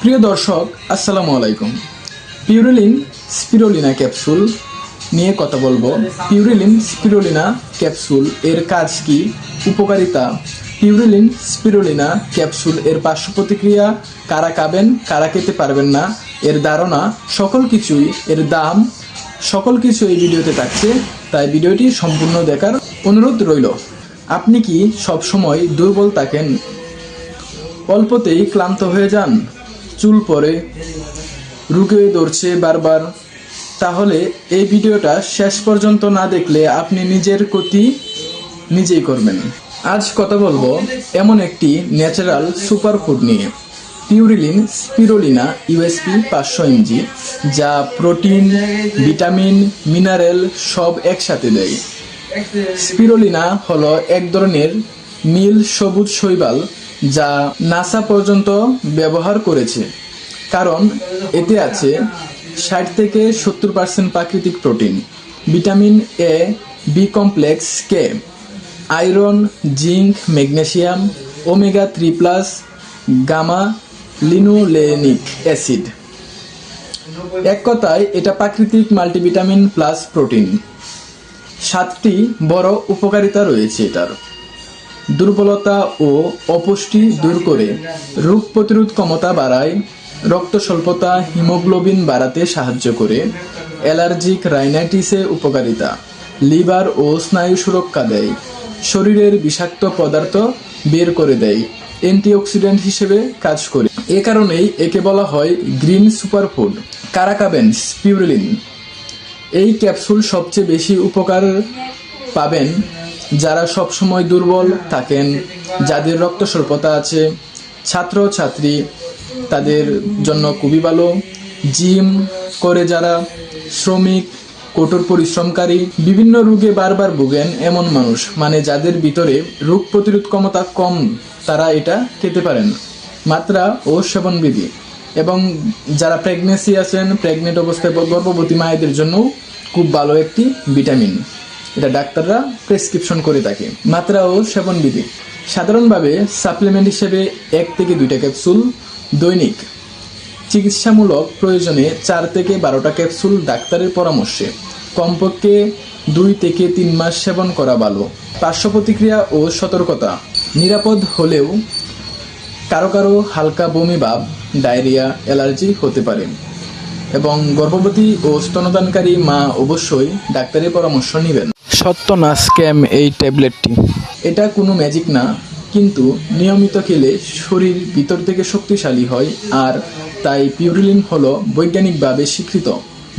প্রিয় দর্শক, আসসালামু আলাইকুম। পিউরিলিন স্পিরুলিনা ক্যাপসুল নিয়ে কথা বলবো। পিউরিলিন স্পিরুলিনা ক্যাপসুল এর কাজ কি, উপকারিতা, পিউরিলিন স্পিরুলিনা ক্যাপসুল এর পার্শ্ব প্রতিক্রিয়া, কারা খাবেন কারা খেতে পারবেন না, এর ধারণা, সকল কিছুই, এর দাম, সকল কিছু এই ভিডিওতে থাকছে। তাই ভিডিওটি সম্পূর্ণ দেখার অনুরোধ রইল। আপনি কি সবসময় দুর্বল থাকেন, অল্পতেই ক্লান্ত হয়ে যান, চুল পড়ে, রুগে ধরছে বারবার? তাহলে এই ভিডিওটা শেষ পর্যন্ত না দেখলে আপনি নিজের ক্ষতি নিজেই করবেন। আজ কথা বলবো এমন একটি ন্যাচারাল সুপারফুড নিয়ে, পিউরিলিন স্পিরুলিনা ইউএসপি 500 mg, যা প্রোটিন, ভিটামিন, মিনারেল সব একসাথে দেয়। স্পিরুলিনা হলো এক ধরনের নীল সবুজ শৈবাল যা নাসা পর্যন্ত ব্যবহার করেছে, কারণ এতে আছে 60 থেকে 70% প্রাকৃতিক protein, vitamin A, B complex, K, iron, zinc, magnesium, omega 3+, gamma linolenic acid. এক কথায় এটা প্রাকৃতিক মাল্টিভিটামিন প্লাস প্রোটিন। 7টি বড় উপকারিতা রয়েছে এটার। দুর্বলতা ও অপুষ্টি দূর করে, রোগ প্রতিরোধ ক্ষমতা বাড়ায়, রক্ত স্বল্পতা, হিমোগ্লোবিন বাড়াতে সাহায্য করে, অ্যালার্জিক রাইনাইটিসে উপকারিতা, লিভার ও স্নায়ু সুরক্ষা দেয়, শরীরের বিষাক্ত পদার্থ বের করে দেয়, অ্যান্টিঅক্সিডেন্ট হিসেবে কাজ করে। এ কারণেই একে বলা হয় গ্রিন সুপারফুড। কারা খাবেন স্পিরুলিন? এই ক্যাপসুল সবচেয়ে বেশি উপকার পাবেন যারা সবসময় দুর্বল থাকেন, যাদের রক্ত স্বল্পতা আছে, ছাত্র ছাত্রী, তাদের জন্য খুবই ভালো। জিম করে যারা, শ্রমিক, কঠোর পরিশ্রমকারী, বিভিন্ন রোগে বারবার ভোগেন এমন মানুষ, মানে যাদের ভিতরে রোগ প্রতিরোধ ক্ষমতা কম, তারা এটা খেতে পারেন। মাত্রা ও সেবনবিধি, এবং যারা প্রেগনেন্সি আছেন, প্রেগনেন্ট অবস্থায় গর্ভবতী মায়েদের জন্য খুব ভালো একটি ভিটামিন, এটা ডাক্তাররা প্রেসক্রিপশন করে থাকে। মাত্রা ও সেবনবিধি, সাধারণভাবে সাপ্লিমেন্ট হিসেবে 1 থেকে 2টা ক্যাপসুল দৈনিক, চিকিৎসামূলক প্রয়োজনে 4 থেকে 12টা ক্যাপসুল ডাক্তারের পরামর্শে, কমপক্ষে 2 থেকে 3 মাস সেবন করা ভালো। পার্শ্ব প্রতিক্রিয়া ও সতর্কতা, নিরাপদ হলেও কারো কারো হালকা বমি ভাব, ডায়রিয়া, অ্যালার্জি হতে পারে, এবং গর্ভবতী ও স্তনদানকারী মা অবশ্যই ডাক্তারের পরামর্শ নেবেন। সত্য না স্ক্যাম এই ট্যাবলেটটি? এটা কোনো ম্যাজিক না, কিন্তু নিয়মিত খেলে শরীর ভিতর থেকে শক্তিশালী হয়, আর তাই পিউরিলিন হলো বৈজ্ঞানিকভাবে স্বীকৃত,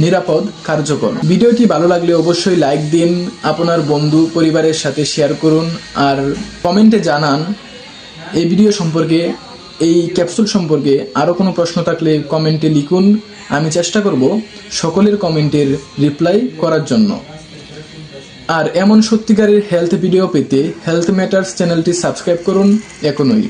নিরাপদ, কার্যকর। ভিডিওটি ভালো লাগলে অবশ্যই লাইক দিন, আপনার বন্ধু পরিবারের সাথে শেয়ার করুন, আর কমেন্টে জানান এই ভিডিও সম্পর্কে, এই ক্যাপসুল সম্পর্কে আরও কোনো প্রশ্ন থাকলে কমেন্টে লিখুন। আমি চেষ্টা করব সকলের কমেন্টের রিপ্লাই করার জন্য। আর এমন সত্যিকারের হেলথ ভিডিও পেতে হেলথ ম্যাটার্স চ্যানেলটি সাবস্ক্রাইব করুন এখনই।